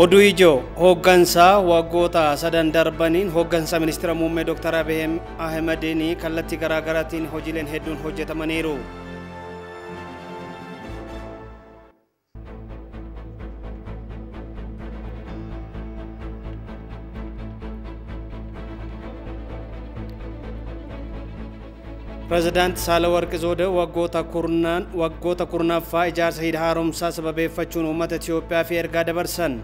Oduu ijoo hooggansaa waggoota sadan darbaniin hooggansa ministeera muummee Dr. Abiy Ahmedin kallattii garaa garaatiin hojiileen hedduun hojjetamaniiru. President Saalawarq Zawde waggoota kurnaffaa ijaarsa hidha haaromsaa sababeeffachuun uummata Itoophiyaa fi ergaa dabarsan.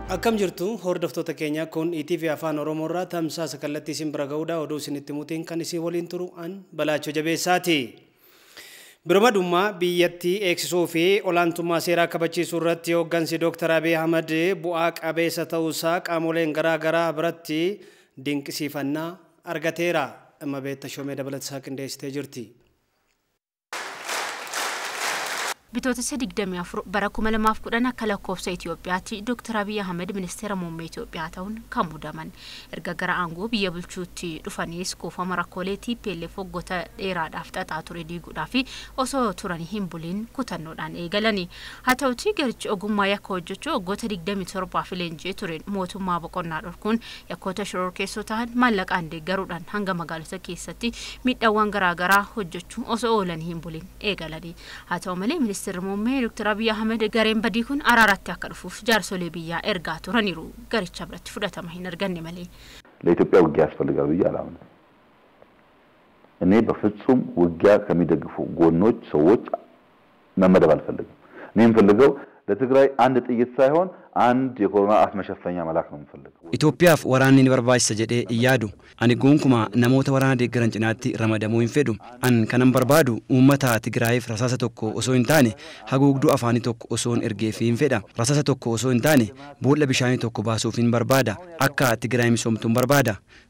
Akkam jirtu hordoftoota keenya kun Oduu Afaan Oromoo irraa tamsaasa kallattii isin bira ga'uudha. Oduu isinitti mutiin kan isin waliin turu an Balaachoo Jabeessaati. Birmadummaa biyyattii eegsisuu fi olaantummaa seeraa kabachiisuu irratti hooggansi Dr. Abiy Ahmed bu'aa qabeessa ta'uusaa qaamoleen garaa garaa biratti dinqisiifannaa argateera. Amma beektaa shoomee dabalataa qindeessitee jirti. Bitoota 24 bara 2010 akka lakkoofsa Itoophiyaatti Dr. Abiy Ahmed ministeera muummee Itoophiyaa ta'uun kan muudaman. Erga gara aangoo biyya bulchuutti dhufaniis kuufama rakkoolee TPLF waggoota dheeraadhaaf xaxaa ture diiguudhaaf osoo turanii hin buliin kutannoodhaan eegalani. Haa ta'uutii garichi ogummaa yakka hojjechuu waggoota 27 leenjii ture mootummaa boqonnaa dhorkuun yakkoota shororkeessotaan maallaqaan deeggaruudhaan hanga magaalota keessatti miidhaawwan garaa garaa hojjechuu osoo oolanii hin buliin eegalani. Haa ta'u malee ministeera muummee Dr. Abiy Ahmed gareen badii kun araaratti akka dhufuuf jaarsolee biyyaa ergaa turaniiru. Garicha biratti fudhatama hin arganne malee ለኢትዮጵያ ውጊያ ያስፈልጋል ብዬ አላምንም። እኔ በፍጹም ውጊያ ከሚደግፉ ጎኖች ሰዎች መመደብ አልፈልግም። እኔ የምፈልገው ለትግራይ አንድ ጥይት ሳይሆን አንድ የኮሮና አፍ መሸፈኛ መላክ ነው የምፈልገው። ኢትዮጵያፍ ወራንኒ በርባይሰ ጀዴ እያዱ አኒ ጎንኩማ ነሞተ ወራና ደገረን ጭናቲ ረመደሙ ይንፈዱ አን ከነም በርባዱ ኡመታ ትግራይፍ ረሳሰ ቶኮ ኦሶ እንታኔ ሀጉግዱ አፋኒ ቶኮ ኦሶን እርጌፊ ይንፈዳ ረሳሰ ቶኮ ኦሶ እንታኔ ቦለ ቢሻኒ ቶኮ ባሶፊን በርባዳ አካ ትግራይ ሚሶምቱን በርባዳ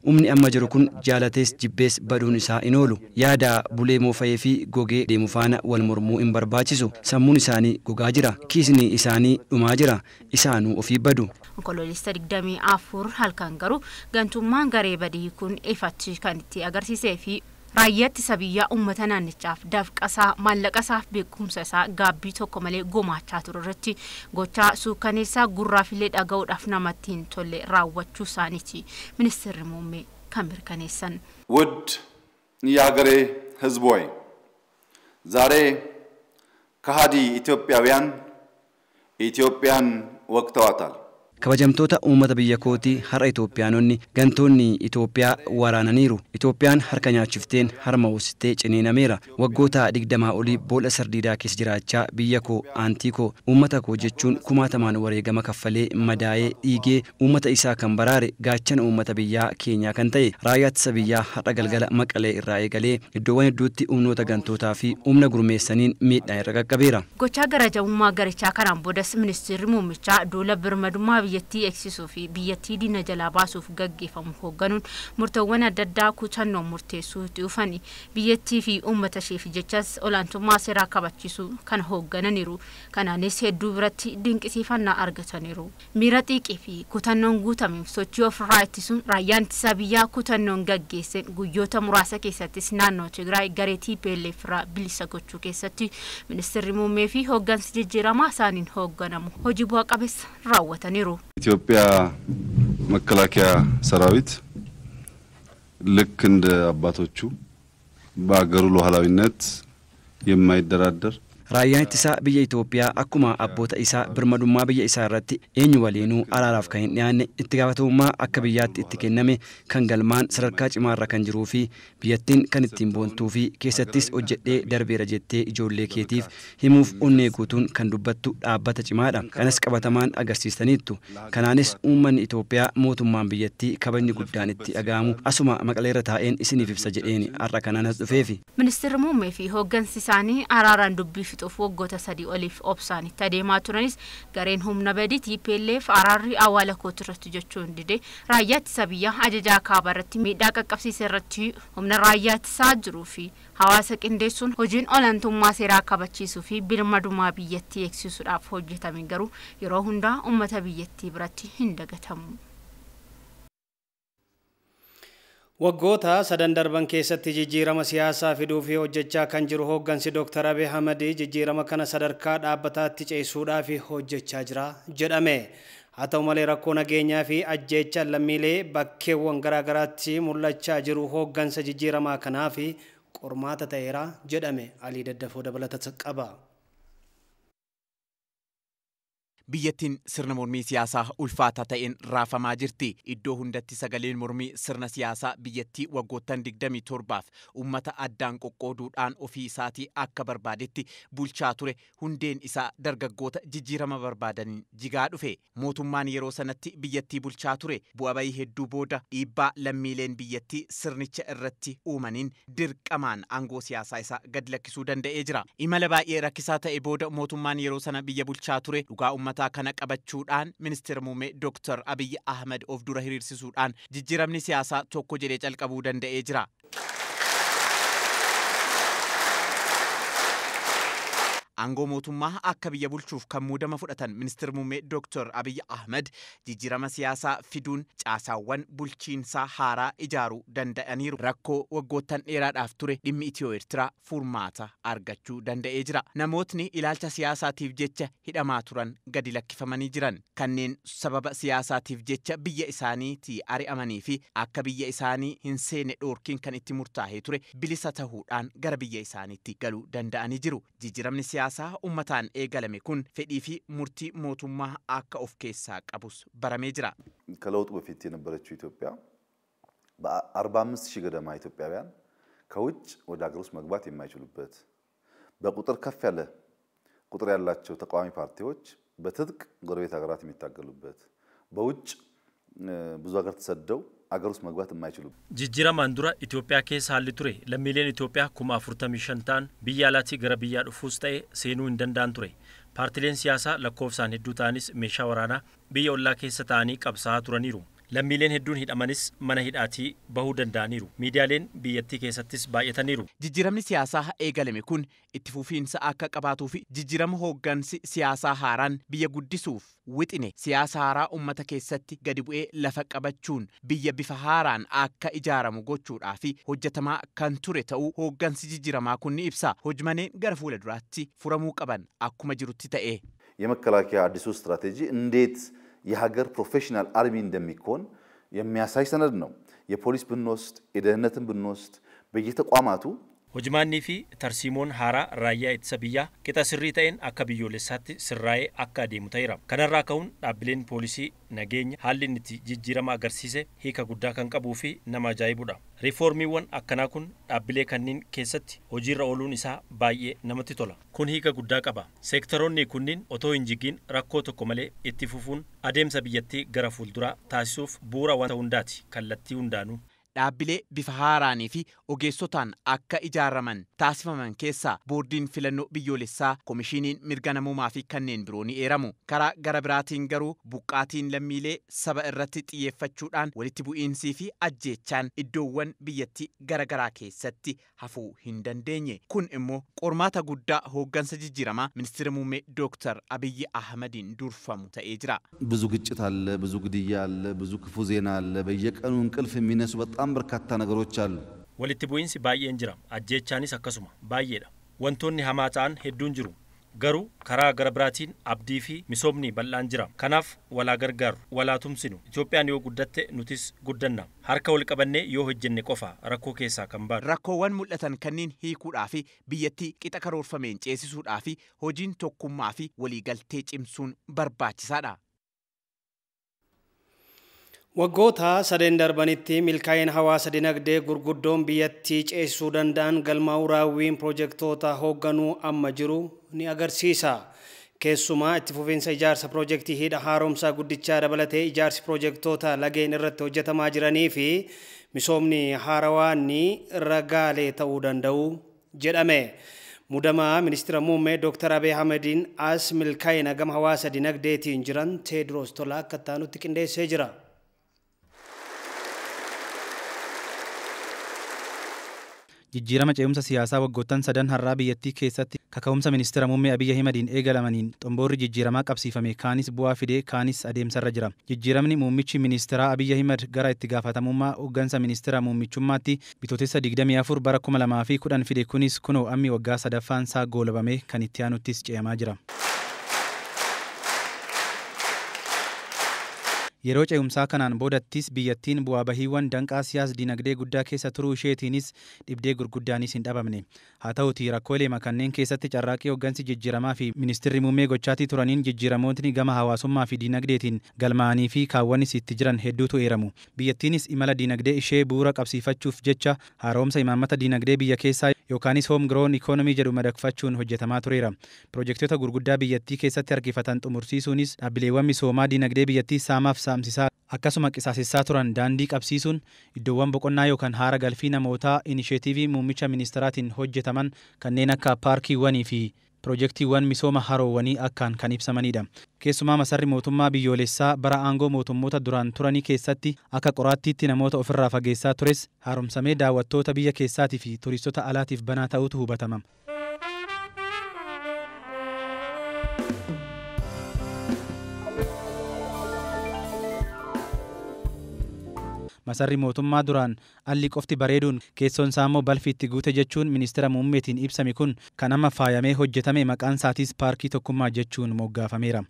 ኡምኒ አማጀሩ ኩን ጃላቴስ ጅቤስ በዱን ኢሳ ኢኖሉ ያዳ ቡሌ ሞፈየፊ ጎጌ ደሙፋና ወልሙርሙ ኢንበርባቺሱ ሰሙን ኢሳኒ ጎጋጅራ ኪስኒ ኢሳኒ ዱማጅራ isaanu ofii badu. Onkoloolessa 24 halkan garuu gantummaan garee badii kun ifatti kan itti agarsiisee fi raayyaatti sabiyyaa uummata naannichaaf dafqasaa maallaqasaaf beekumsa isaa gaabbii tokko malee gumaachaa ture irratti gochaa suukaneessaa gurraafilee dhaga'uudhaaf namatti hin tolle raawwachuu isaaniiti ministeerri muummee kan mirkaneessan. ውድ የሀገሬ ህዝቦይ ዛሬ ከሃዲ ኢትዮጵያውያን ኢትዮጵያን ወቅተዋታል። kabajamtoota uummata biyya kooti har'a Itoophiyaanonni gantoonni Itoophiyaa waraananiiru. Itoophiyaan harka nyaachifteen harma hoositee ciniinameera. Waggoota 20 olii boolla sardiidaa keessa jiraachaa biyya koo aantii koo uummata koo jechuun kumaatamaan wareegama kaffalee madaa'ee dhiigee uummata isaa kan baraare gaachana uummata biyyaa keenyaa kan ta'e raayyaa ittisa biyyaa har'a galgala Maqalee irraa eegalee iddoowwan hedduutti humnoota gantootaa fi humna gurmeessaniin miidhaa irra qaqqabeera. Gochaa garajamummaa garichaa kanaan boodas ministeerri muummichaa duula birmadummaa biyyattii eegsisuu fi biyyattii diina jalaa baasuuf gaggeeffamu hoogganuun murteewwan adda addaa kutannoo murteessuu dhufani. Biyyattii fi uummata isheef jechas olaantummaa seeraa kabachiisuu kan hooggananiiru. Kanaanis hedduu biratti dinqisiifannaa argataniiru. Miira xiiqii fi kutannoon guutameef sochii ofirraa ittisuun raayyaan ittisa biyyaa kutannoon gaggeessan guyyoota muraasa keessattis naannoo Tigraay garee TPLF irraa bilisa gochuu keessatti ministeerri muummee fi hooggansi jijjiiramaa isaaniin hoogganamu hojii bu'aa qabeessa raawwataniiru. ኢትዮጵያ መከላከያ ሰራዊት ልክ እንደ አባቶቹ በአገሩ ሉዓላዊነት የማይደራደር Raayyaan ittisaa biyya Itoophiyaa akkuma abboota isaa birmadummaa biyya isaa irratti eenyu waliinuu araaraaf kan hin dhiyaanne itti gaafatamummaa akka biyyaatti itti kenname kan galmaan sadarkaa cimaa irra kan jiruu fi biyyattiin kan ittiin boontuu fi keessattis hojjedhee darbeera jettee ijoollee keetiif himuuf onnee guutuun kan dubbattu dhaabbata cimaadha. Kanas qabatamaan agarsiistaniittu. Kanaanis uummanni Itoophiyaa mootummaan biyyattii kabajni guddaan itti dhaga'amu asuma Maqalee irra taa'een isiniif ibsa jedheen har'a kanaanas dhufeefi. Ministeerri muummee fi hooggansi isaanii araaraan dubbiif fixuuf waggoota 3 oliif obsaan itti adeemaa turanis gareen humna badii TPLF araarri awwaala kootirratti jechuun dide raayyaa ittisa biyyaa ajajaa kaabaa irratti miidhaa qaqqabsiise irratti humna raayyaa ittisaa jiruu fi hawaasa qindeessuun hojiin olaantummaa seeraa kabachiisuu fi birmadummaa biyyattii eegsisuudhaaf hojjetame garuu yeroo hundaa uummata biyyattii biratti hin dagatamu. Waggoota sadan darban keessatti jijjiirama siyaasaa fiduu fi hojjechaa kan jiru hooggansi Dr. Abiy Ahmed jijjiirama kana sadarkaa dhaabbataatti ceesisuudhaaf hojjechaa jira jedhame. Haa ta'u malee rakkoo nageenyaa fi ajjeechaa lammiilee bakkeewwan garaagaraatti mul'achaa jiru hooggansa jijjiiramaa kanaaf qormaata ta'eera jedhame. Alii Daddafoo dabalata qaba. biyyattiin sirna mormii siyaasaa ulfaataa ta'een raafamaa jirti. Iddoo hundatti sagaleen mormii sirna siyaasaa biyyattii waggoottan 27f uummata addaan qoqqooduudhaan ofii isaatii akka barbaadetti bulchaa ture hundeen isaa dargaggoota jijjiirama barbaadaniin jigaa dhufe. Mootummaan yeroo sanatti biyyattii bulchaa ture bu'aa bayii hedduu booda dhiibbaa lammiileen biyyattii sirnicha irratti uumaniin dirqamaan aangoo siyaasaa isaa gad lakkisuu danda'ee jira. Imala baay'ee rakkisaa ta'e booda mootummaan yeroo sana biyya bulchaa ture dhugaa uummataa kana qabachuudhaan ministeera muummee Dr. Abiy Ahmed of dura hiriirsisuudhaan jijjiiramni siyaasaa tokko jedhee calqabuu danda'ee jira. Aangoo mootummaa akka biyya bulchuuf kan muudama fudhatan ministeera muummee Dr. Abiy Ahmed jijjiirama siyaasaa fiduun caasaawwan bulchiinsaa haaraa ijaaruu danda'aniiru. Rakkoo waggoottan dheeraadhaaf ture dhimmi Itiyoo-Eertiraa furmaata argachuu danda'ee jira. Namootni ilaalcha siyaasaatiif jecha hidhamaa turan gadi lakkifamanii jiran. Kanneen sababa siyaasaatiif jecha biyya isaaniitii ari'amanii fi akka biyya isaanii hin seene dhoorkiin kan itti murtaa'ee ture bilisa ta'uudhaan gara biyya isaaniitti galuu danda'anii jiru. Jijjiiramni siyaasaa ummataan eegalame kun fedhii fi murtii mootummaa akka of keessaa qabus baramee jira. ከለውጡ በፊት የነበረችው ኢትዮጵያ በ45,000 ገደማ ኢትዮጵያውያን ከውጭ ወደ ሀገር ውስጥ መግባት የማይችሉበት በቁጥር ከፍ ያለ ቁጥር ያላቸው ተቃዋሚ ፓርቲዎች በትጥቅ ጎረቤት ሀገራት የሚታገሉበት በውጭ ብዙ ሀገር ተሰደው አገር ውስጥ መግባት የማይችሉ ጅጅራማን ዱራ ኢትዮጵያ ኬስ ሀሊ ቱሬ ለሚሊዮን ኢትዮጵያ ኩማ 45 ታን ቢያላቲ ገረ ቢያ ዱፉስ ተኤ ሴኑ እንደንዳን ቱሬ ፓርቲሌን ሲያሳ ለኮፍሳን ሄዱ ታኒስ ሜሻ ወራና ቢያ ኦላ ኬስ ታኒ ቀብሳ ቱረኒሩ ለሚሊዮን ሄዱን ሂዳማኒስ መነ ሂዳቲ በሁ ደንዳኒሩ ሚዲያሌን ቢየቲ ኬሰትስ ባየተኒሩ jijjiiramni siyaasaa eegalame kun itti fufiinsa akka qabaatuu fi jijjiirama hooggansi siyaasaa haaraan biyya guddisuuf wixine siyaasa haaraa ummata keessatti gadi bu'ee lafa qabachuun biyya bifa haaraan akka ijaaramu gochuudhaa fi hojjetamaa kan ture ta'uu hooggansi jijjiiramaa kun ni ibsa. Hojmaneen gara fuula duraatti furamuu qaban akkuma jirutti ta'e. የመከላከያ አዲሱ ስትራቴጂ እንዴት የሀገር ፕሮፌሽናል አርሚ እንደሚኮን የሚያሳይ ሰነድ ነው። የፖሊስ ብንወስድ የደህንነትን ብንወስድ በየተቋማቱ ሆጅማኒ ፊ ተርሲሞን ሃራ ራያ ኢትሰብያ ቂጣ ስሪ ተኤን አካ ቢዮሌሳቲ ስራዬ አካ ዴሙ ተይራ ከነራ ከውን ዳብሌን ፖሊሲ ነገኝ ሃሊንቲ ጅጅራማ አገርሲሴ ሂካ ጉዳ ከንቀቡ ፊ ነማ ጃይቡዳ ሪፎርሚወን አከና ኩን ዳብሌ ከኒን ኬሰቲ ሆጂራ ኦሉን ኢሳ ባዬ ነመቲ ቶላ ኩን ሂካ ጉዳ ቀባ ሴክተሮኒ ኩኒን ኦቶ ኢንጂጊን ራኮ ቶኮ መሌ ኢtti fufuun adeemsa biyyatti gara fuuldura taasisuuf buura wanta hundaati kallattii hundaanu. Dhaabbilee bifa haaraanii fi ogeessotaan akka ijaaraman taasifaman keessaa boordiin filannoo biyyoolessaa komishiniin mirga namummaa fi kanneen biroo ni eeramu. Karaa gara biraatiin garuu buqqaatiin lammiilee saba irratti xiyyeeffachuudhaan walitti bu'iinsii fi ajjeechaan iddoowwan biyyattii garagaraa keessatti hafuu hin dandeenye. Kun immoo qormaata guddaa hooggansa jijjiiramaa ministeera muummee Dr. Abiy Ahmediin durfamu ta'ee jira. ብዙ ግጭት አለ፣ ብዙ ግድያ አለ፣ ብዙ ክፉ ዜና አለ። በየቀኑ እንቅልፍ የሚነሱ በጣም በርካታ ነገሮች አሉ። ወልቲ ቡኢንሲ ባየን ጅራ አጀቻኒስ አከሱማ ባየዳ ወንቶኒ ሀማታን ሄዱን ጅሩ ገሩ ከራ ገረብራቲን አብዲ ፊ ሚሶምኒ በላን ጅራ ከናፍ ወላ ገርጋሩ ወላ ቱምሲኑ ኢትዮጵያን ዮ ጉደቴ ኑቲስ ጉደና harka wal qabannee yoo hojjenne qofa rakkoo keessaa kan baadu. Rakkoowwan mul'atan kanneen hiikuudhaa fi biyyattii qixa karoorfameen ceesisuudhaa fi hojiin tokkummaa fi waliigaltee cimsuun barbaachisaadha. Waggoota sadeen darbanitti milkaa'ina hawaasa dinagdee gurguddoon biyyattii ceesisuu danda'an galmaa'uu raawwiin piroojektota hoogganuu amma jiru ni agarsiisa. Keessumaa itti fufiinsa ijaarsa piroojeektii hidha haaromsaa guddichaa dabalatee ijaarsi piroojektota lageen irratti hojjetamaa jiranii fi misoomni haarawaan ragaalee ta'uu danda'u jedhame. Mudamaa ministeera muummee Dr. Abiy Ahmediin as milkaa'ina gama hawaasa dinagdeetiin jiran Teedros Tolaa akka taanutti qindeessee jira. Jijjiirama ce'umsa siyaasaa waggoottan sadan har'aa biyyattii keessatti kaka'umsa ministeera muummee Abiy Ahmediin eegalamaniin xomboorri jijjiiramaa qabsiifame kaanis bu'aa fidee kaanis adeemsarra jira. Jijjiiramni muummichi ministeeraa Abiy Ahmed gara itti gaafatamummaa hooggansa ministeera muummichummaatti bitootessa 24 bara 2010 fide kunis kunoo ammi waggaa sadaffaan isaa goolabame kan itti aanuttis ce'amaa jira. Yeroo ce'umsaa kanaan boodattis biyyattiin bu'aa bahiiwwan danqaa siyaas dinagdee guddaa keessa turuu isheetiinis dhibdee gurguddaanis hin dhabamne. Haa ta'uutii rakkoolee kanneen keessatti carraaqii hooggansi jijjiiramaa fi ministeerri muummee gochaatii turaniin jijjiiramootni gama hawaasummaa fi dinagdeetiin galmaa'anii fi kaawwannis itti jiran hedduutu eeramu. Biyyattiinis imala dinagdee ishee bu'uura qabsiifachuuf jecha haaromsa imaammata dinagdee biyya keessaa yookaanis hoom giroon ikoonomii jedhu madaqfachuun hojjetamaa tureera. Piroojektota gurguddaa biyyattii keessatti harkifatan xumursiisuunis dhaabbileewwan misoomaa dinagdee biyyattii saamaaf saamsisaa akkasuma qisaasessaa turan daandii qabsiisuun iddoowwan boqonnaa yookaan haara galfii namootaa inisheetiivii muummicha ministeeraatiin hojjetaman kanneen akka paarkiiwwanii fi piroojeektiiwwan misooma haroowwanii akkaan kan ibsamanidha. Keessumaa masarri mootummaa biyyoolessaa bara aangoo mootummoota duraan turanii keessatti akka qoraattiitti namoota ofirraa fageessaa tures haaromsamee daawwattoota biyya keessaatii fi turistota alaatiif banaa ta'utu hubatama. Masarri mootummaa duraan alli qofti bareeduun keessoon isaa immoo balfi itti guute jechuun ministeera muummeetiin ibsame kun kan amma faayamee hojjetame maqaan isaatis paarkii tokkummaa jechuun moggaafameera.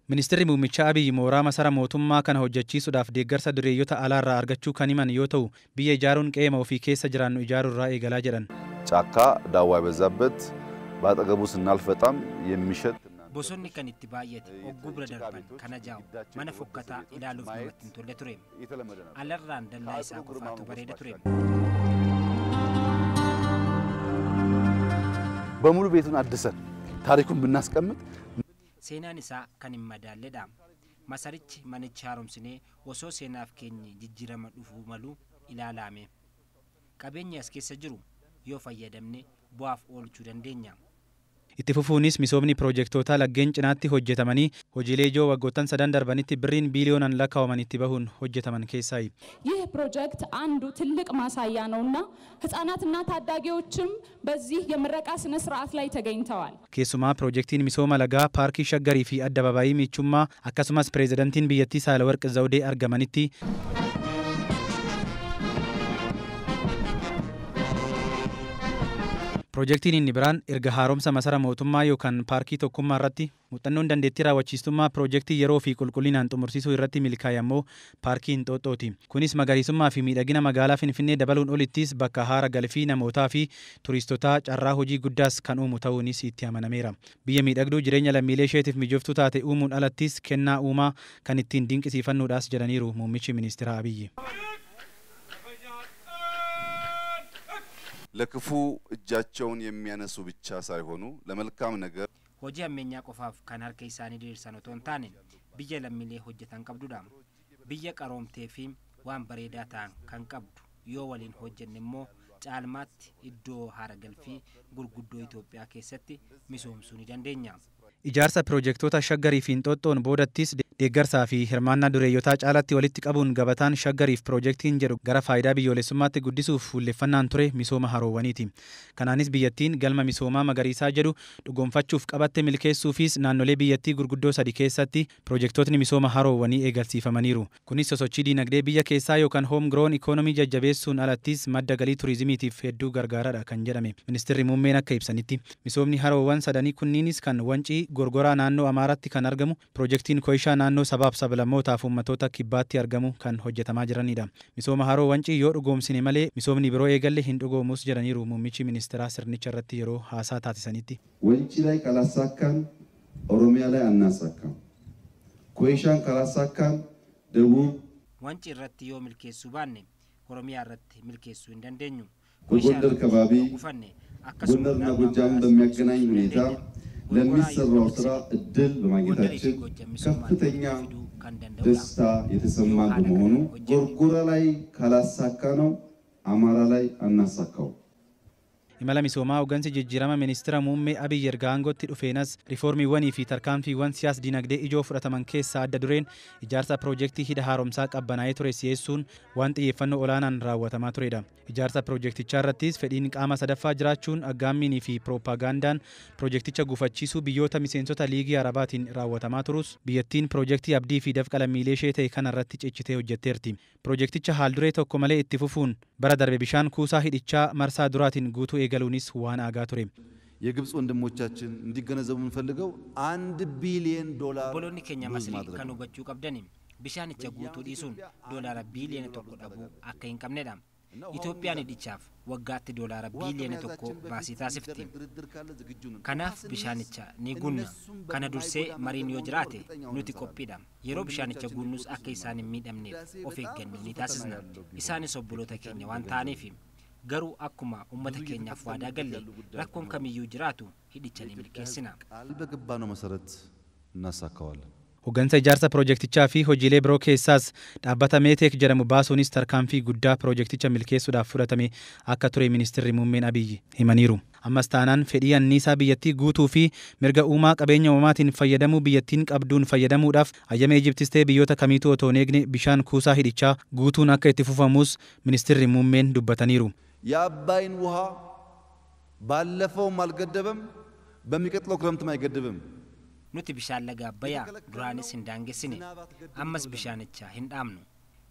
Ministeerri muummichaa Abiy mooraa masara mootummaa kana hojjechiisuudhaaf deeggarsa dureeyyota alaarraa argachuu kan himan yoo ta'u biyya ijaaruun qe'ee ofii keessa jiraannu ijaaruurraa eegalaa jedhan. ጫካ ዳዋ የበዛበት ባጠገቡ ስናልፍ በጣም የሚሸት bosonni kan itti baay'ate ogguu bira darban kana jaa'u mana fokkataa ilaaluuf namatti hin tolle ture. Alarraan dallaa isaa qofaatu bareeda ture. በሙሉ ቤቱን አድሰን ታሪኩን ብናስቀምጥ seenaan isaa kan hin madaalledha. Masarichi manicha haaromsinee osoo seenaaf keenya jijjiirama dhufuu malu ilaalame. Qabeenyi as keessa jiru yoo fayyadamne bu'aaf oolchuu dandeenya. Itti fufuunis misoomni piroojektootaa laggeen cinaatti hojjetamanii hojiilee ijoo waggoottan sadan darbanitti birriin biiliyoonaan lakkaa'aman itti bahuun hojjetaman keessaayi. ይህ ፕሮጀክት አንዱ ትልቅ ማሳያ ነውና ህፃናትና ታዳጊዎችም በዚህ የምረቃ ስነ ስርዓት ላይ ተገኝተዋል. Keessumaa pirooጀektiin misooma lagaa paarkii shaggarii fi addabaabaayii michummaa akkasumas pireezidantiin biyyattii Saalawarq Zawudee argamanitti Piroojeektiin inni biraan erga haaromsa masara mootummaa yookaan paarkii tokkummaa irratti muuxannoon dandeettii raawwachiistummaa piroojeektii yeroo fi qulqullinaan xumursiisuu irratti milkaa'e ammoo paarkii Inxooxxooti. Kunis magariisummaa fi miidhagina magaalaa Finfinnee dabaluun olittis bakka haara galfii namootaa fi turistotaa carraa hojii guddaas kan uumu ta'uunis itti amanameera. Biyya miidhagduu jireenya lammiilee isheetiif mijooftuu taate uumuun alattis kennaa uumaa kan ittiin dinqisiifannuudhaas jedhaniiru muummichi ministeera Abiyyi. ለክፉ እጃቸውን የሚያነሱ ብቻ ሳይሆኑ ለመልካም ነገር hojii ammeenyaa qofaaf kan harka isaanii diriirsan otoo hin taane biyya lammiilee hojjetan qabdudha. Biyya qaroomtee fi waan bareedaa ta'an kan qabdu yoo waliin hojjenne immoo caalmaatti iddoo haara galfii gurguddoo Itoophiyaa keessatti misoomsuu ni dandeenya. Ijaarsa piroojektota shaggarii fi Inxooxxoon boodattis deeggarsaa fi hirmaannaa dureeyyotaa caalatti walitti qabuun gabataan shaggariif piroojeektiin jedhu gara faayidaa biyyoolessummaatti guddisuuf fuulleffannaan ture misooma haroowwaniiti. Kanaanis biyyattiin galma misoomaa magariisaa jedhu dhugoomfachuuf qabatte milkeessuufis naannolee biyyattii gurguddoo sadi keessatti piroojektotni misooma haroowwanii eegalsiifamaniiru. Kunis sosochii dinagdee biyya keessaa yookaan hoom giroon ikoonomii jajjabeessuun alattis madda galii turizimiitiif hedduu gargaaradha kan jedhame. Ministeerri muummeen akka ibsanitti misoomni haroowwan sadanii kunniinis kan wancii gorgoraa naannoo Amaaraatti kan argamu piroojeektiin Koishaa naannoo sabaaf sablammootaaf uummattoota kibbaatti argamu kan hojjetamaa jiranidha. Misooma haroo wancii yoo dhugoomsine malee misoomni biroo eegalle hin dhugoomus jedhaniiru muummichi ministeeraa sirnicha irratti yeroo haasaa taasisanitti. ወንጪ ላይ ካላሳካን ኦሮሚያ ላይ አናሳካም። ኮይሻን ካላሳካን ደቡብ ወንጪ irratti yoo milkeessuu baanne ኦሮሚyaa irratti milkeessuu hin dandeenyu. ጎንደር ከባቢ ጎንደርና ጎጃምን በሚያገናኝ ሁኔታ ለሚሰራው ስራ እድል በማግኘታችን ከፍተኛ kan danda'udha. ደስታ የተሰማ በመሆኑ ጎርጎራ ላይ ካላሳካ ነው አማራ ላይ አናሳካው። imala misoomaa hooggansi jijjiirama ministeera muummee Abiyyi erga aangootti dhufeenas riiformiiwwanii fi tarkaanfiiwwan siyaas dinagdee ijoo fudhataman keessaa adda dureen ijaarsa piroojeektii hidha haaromsaa qabbanaa'ee ture si'eessuun waan xiyyeeffannoo olaanaan raawwatamaa turedha. Ijaarsa piroojeektichaa irrattis fedhiin qaama sadaffaa jiraachuun aggaammiinii fi piroopagaandaan piroojeekticha gufachiisuu biyyoota miseensota liigii arabaatiin raawwatamaa turus biyyattiin piroojeektii abdii fi dafqa lammiilee ishee ta'e kanarratti cichitee hojjetteerti. Piroojeekticha haalduree tokko malee itti fufuun bara darbe bishaan kuusaa hidhichaa marsaa duraatiin guutuu eegaluunis waan aagaa ture. የግብጽ ወንድሞቻችን እንዲገነዘቡ የምንፈልገው 1 ቢሊዮን ዶላር ቦሎኒ ኬኛ መስሪ ከኑ በቹ ቀብደኒ ቢሻንቻ ጉቱ ዲሱን ዶላር ቢሊዮን ቶኮ ዳቡ አካ ሂንቀምኔዳ ኢትዮጵያን ዲቻፍ ወጋት ዶላር ቢሊዮን ቶኮ ባሲታ ሲፍቲ ከናፍ ቢሻንቻ ኒጉን ከነ ዱርሴ ማሪን ዮጅራቴ ኑቲ ቆፒዳ የሮ ቢሻንቻ ጉኑስ አካ ኢሳን ሚደምኔ ኦፌገን ኒታስና ኢሳን ሶብሎተ ኬኛ ዋንታኔፊ garuu akkuma ummata keenyaaf waadaa galle rakkoon kamiyyuu jiraatu hidhichanii milkeessina. በገባነው መሰረት እናሳካዋለን። Hooggansa ijaarsa piroojeektichaa fi hojiilee biroo keessaas dhaabbata meeteek jedhamu baasuunis tarkaanfii guddaa piroojeekticha milkeessuudhaaf fudhatame akka ture ministeerri muummeen Abiyyi himaniiru. Ammas taanaan fedhii anniisaa biyyattii guutuu fi mirga uumaa qabeenya uumaatiin fayyadamuu biyyattiin qabduun fayyadamuudhaaf hayyama Ijiptistee biyyoota kamiituu otoo hin eegne bishaan kuusaa hidhichaa guutuun akka itti fufamus ministeerri muummeen dubbataniiru. የአባይን ውሃ ባለፈውም አልገደበም በሚቀጥለው ክረምትም አይገድብም። nuti bishaan laga abbayyaa duraanis hin daangessine ammas bishaanicha hin dhaamnu.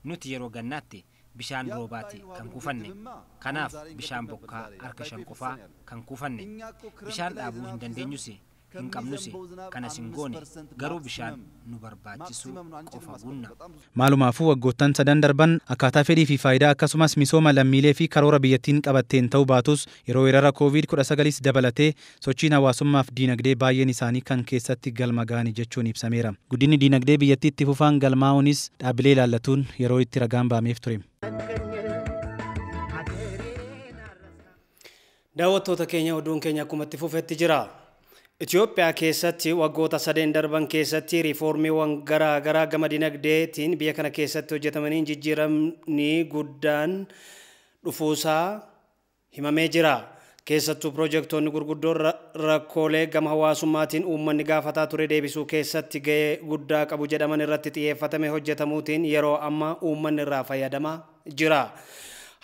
Nuti yeroo gannaatti bishaan roobaati kan kuufanne. Kanaaf bishaan bokkaa harka shan qofaa kan kuufanne. Bishaan dhaabuu hin dandeenyus hin qabnus kanas hin goone garuu bishaan nu barbaachisu qofa gunna. Maalumaafuu waggoottan sadan darban akkaataa fedhii fi faayidaa akkasumas misooma lammiilee fi karoora biyyattiin qabatteen ta'uu baatus yeroo weerara COVID-19 dabalatee sochiin hawaasummaaf diinagdee baay'een isaanii kan keessatti galma ga'anii jechuun ibsameera. Guddinni diinagdee biyyattii itti fufaan galmaa'uunis dhaabbilee ilaallatuun yeroo itti ragaan ba'ameef ture. Daawwattoota keenya oduun keenya akkuma itti fufetti jira. Itoophiyaa keessatti waggoota 3 darban keessatti riiformiiwwan garaa garaa gama dinagdeetiin biyya kana keessatti hojjetamaniin jijjiiramni guddaan dhufuusaa himamee jira. Keessattuu piroojeektoonni gurguddoon rakkoolee gama hawaasummaatiin uummanni gaafataa ture deebisuu keessatti gahee guddaa qabu jedhaman irratti xiyyeeffatame hojjetamuutiin yeroo ammaa uummanni irraa fayyadamaa jira.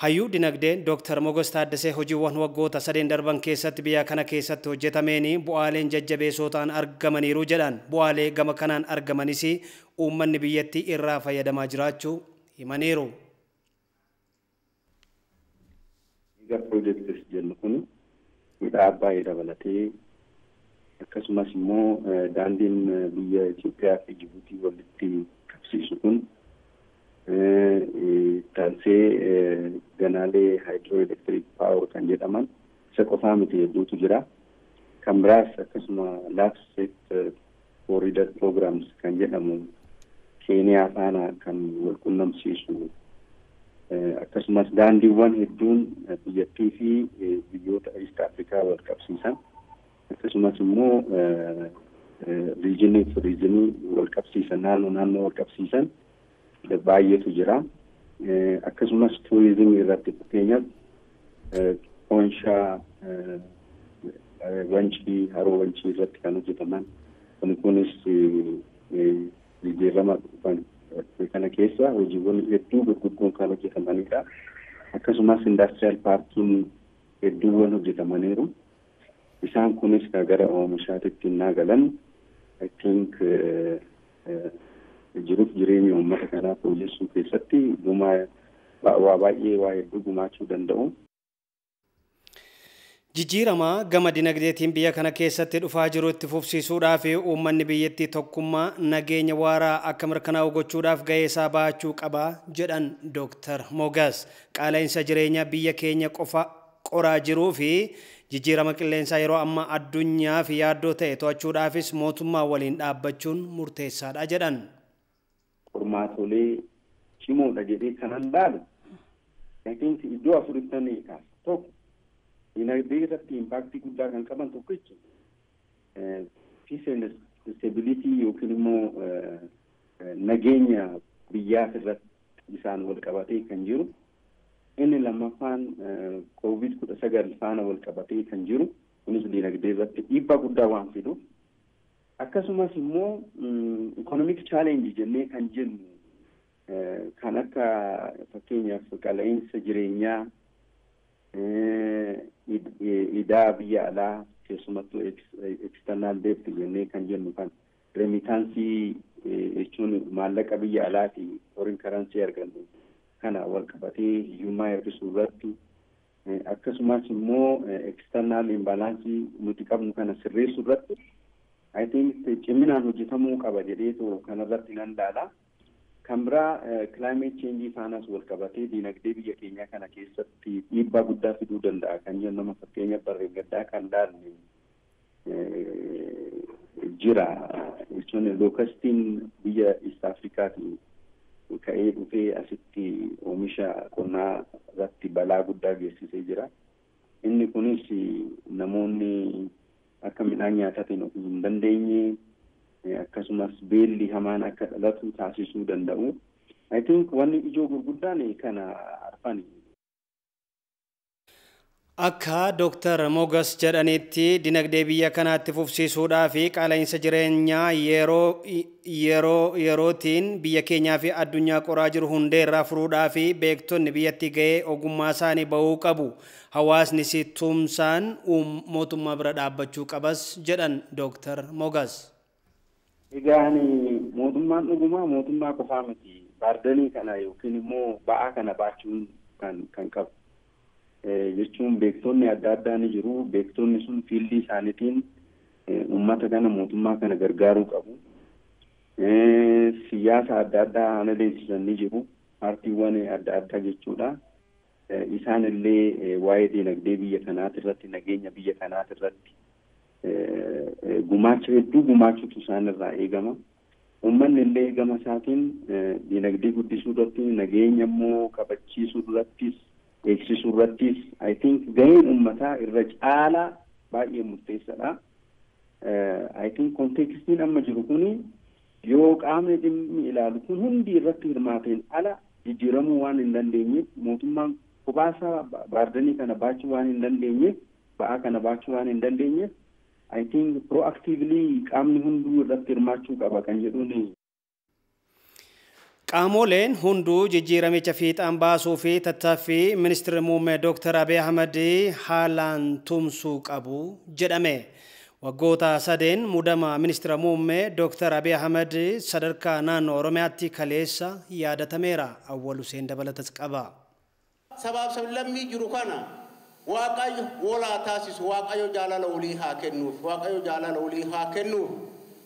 Hayyuu dinagdeen Dr. Mogos Taaddasee hojiiwwan waggoota 3 darban keessatti biyya kana keessatti hojjetameeni bu'aaleen jajjabeessoo ta'an argamaniiru jedhan. Bu'aalee gama kanaan argamanis uummanni biyyattii irraa fayyadamaa jiraachuu himaniiru. Piroojeektis jennu kun midhaan baay'ee dabalatee akkasumas immoo daandiin biyya Itoophiyaa fi Jibuutii walitti qabsiisu kun taasisee ganaalee hydroelectric power kan jedhaman isa qofaa miti hedduutu jira. Kan biraas akkasuma lapset corridor programs kan jedhamu Keeniyaa faana kan wal qunnamsiisu akkasumas daandiiwwan hedduun biyyattii fi biyyoota East Afrikaa wal qabsiisan akkasumas immoo riijinii wal qabsiisan naannoo wal qabsiisan baay'eetu jira. Akkasumas turizimii irratti fakkeenyaaf Koonshaa wancii haroo wancii irratti kan hojjetaman kunis jijjiirama kana keessa hojiiwwan hedduu gurguddoon kan hojjetamanidha. Akkasumas indaastriyaal paarkiin hedduuwwan hojjetamaniiru. Isaan kunis gara oomishaatitti naagalan I think jiruuf jireenya uummata kanaa fooyyessuu keessatti waa baay'ee waa hedduu gumaachuu danda'u. Jijjiirama gama dinagdeetiin biyya kana keessatti dhufaa jiru itti fufsiisuudhaaf uummanni biyyattii tokkummaa nageenya waaraa akka mirkanaa'u gochuudhaaf gahee isaa bahachuu qaba jedhan Dr. Mogas. Qaala'insa jireenyaa biyya keenya qofa qoraa jiruu fi jijjiirama qilleensaa yeroo ammaa addunyaa fi yaaddoo ta'e to'achuudhaafis mootummaa waliin dhaabbachuun murteessaadha jedhan. Qormaatolee cimoodha jedhee kanan laalu iddoo afuritti kaasa. Tokko dinagdee irratti impaaktii guddaa kan qaban tokkichi peace and stability yookiin immoo nageenya biyyaa irratti isaan wal qabatee kan jiru. Inni lammaffaan COVID-19 faana wal qabatee kan jiru. Kunis dinagdee irratti dhiibbaa guddaa waan fiduuf. Akkasumas immoo economic challenge jennee kan jennu kan akka fakkeenyaaf qaala'insa jireenyaa, idaa biyya alaa keessumattuu external debt jennee kan jennu kan remitaansii jechuun maallaqa biyya alaatii foreign currency argannu kana wal qabatee hiyyummaa hir'isuu irratti akkasumas immoo external imbalance nuti qabnu kana sirreessuu irratti I think ciminaan hojjetamuu qaba jedheetu kanarratti nan ilaala. Kan biraa climate change faanas wal qabatee dinagdee biyya keenya kana keessatti dhiibbaa guddaa fiduu danda'a kan jennu nama fakkeenya barreen gaddaa kan ilaalle jira. Jechuun lookastiin biyya East Afrikaatiin ka'ee dhufee asitti oomisha qonnaa irratti balaa guddaa geessisee jira. Inni kunis namoonni akka midhaan nyaataatiin of hin dandeenye akkasumas beelli hamaan akka dhalatu taasisuu danda'u. I think wanni ijoo gurguddaan kana arfani. Akka Dr. Mogas jedhanitti dinagdee biyya kanaatti fufsiisuudhaa fi qaala'insa jireenyaa yerootiin biyya keenyaa fi addunyaa qoraa jiru hundeerraa furuudhaa fi beektonni biyyatti ga'ee ogummaa isaanii bahuu qabu. Hawaasni si tumsaan mootummaa bira dhaabbachuu qabas jedhan Dr. Mogas. Egaan mootummaan dhugumaa mootummaa qofaa miti. Baardanii kana yookiin immoo ba'aa kana baachuun kan qabu. Jechuun beektonni adda addaa ni jiru. Beektonni sun fiildii isaaniitiin uummata kana mootummaa kana gargaaruu qabu. Siyaasa adda addaa adeemsisan ni jiru. Paartiiwwan adda addaa jechuudha. Isaan illee waa'ee dinagdee biyya kanaati irratti nageenya biyya kanaati irratti gumaacha hedduu gumaachuutu isaan irraa eegama. Uummanni illee gama isaatiin dinagdee guddisuu irratti nageenya immoo kabachiisuu irrattis eegsisuu irrattis I think gaheen uummataa irra caalaa baay'ee murteessaadha. I think kontekstiin amma jiru kuni yoo qaamni dhimmi ilaalu kun hundi irratti hirmaateen ala jijjiiramuu waan hin dandeenyeef mootummaan kubaasaa baardanii kana baachuu waan hin dandeenyeef ba'aa kana baachuu waan hin dandeenyeef I think proactively qaamni hunduu irratti hirmaachuu qaba kan jedhuuni. Qaamoleen hunduu jijjiiramicha fiixaan baasuu fi tattaaffii ministeerri muummee Dr. Abiy Ahmed haalaan tumsuu qabu jedhame. Waggoota sadeen mudama ministeera muummee Dr. Abiy Ahmed sadarkaa naannoo Oromiyaatti kaleessa yaadatameera. Awwal Hussein dabalatas qaba. Sabaaf sablammii jiru kana waaqayyo walaa taasisu waaqayyo jaalala walii haa kennuuf waaqayyo jaalala walii haa kennuuf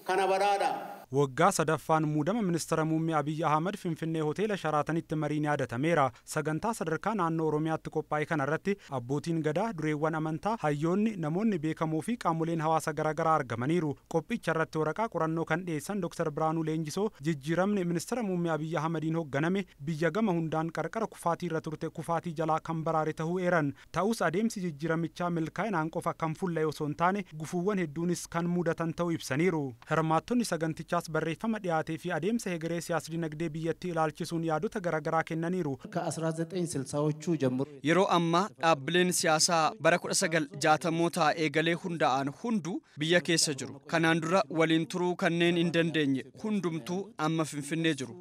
kana baraadha. Waggaa sadaffaan muudama ministeera muummee Abiy Ahmed Finfinnee hoteela Sharaatanitti mariin yaadatameera. Sagantaa sadarkaa naannoo Oromiyaatti qophaa'e kanarratti abbootiin gadaa, dureewwan amantaa, hayyoonni, namoonni beekamoo fi qaamoleen hawaasa garaagaraa argamaniiru. Qophicha irratti waraqaa qorannoo kan dhiyeessan Dr. Biraanuu Leenjisoo jijjiiramni ministeera muummee Abiy Ahmediin hoogganame biyya gama hundaan qarqara kufaatii irra turte kufaatii jalaa kan baraare ta'uu eeran. Ta'us adeemsi jijjiiramichaa milkaa'inaan qofa kan fuulle osoo hin taane gufuuwwan hedduunis kan mudatan ta'uu ibsaniiru. Hirmaattonni sagantichaa barreeffama dhiyaatee fi adeemsa hegeree siyaasa dinagdee biyyattii ilaalchisuun yaadota garaagaraa kennaniiru. ከ1960ዎቹ ጀምሮ yeroo ammaa dhaabbileen siyaasaa bara 1960moota eegalee hundaa'an hundu biyya keessa jiru. Kanaan dura waliin turuu kanneen hin dandeenye hundumtuu amma Finfinnee jiru.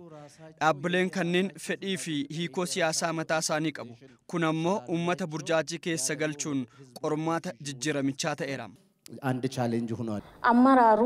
Dhaabbileen kanneen fedhii fi hiikoo siyaasaa mataa isaanii qabu. Kun ammoo uummata burjaajii keessa galchuun qormaata jijjiiramichaa ta'eera. አንድ ቻሌንጅ ሆኗል። አመራሩ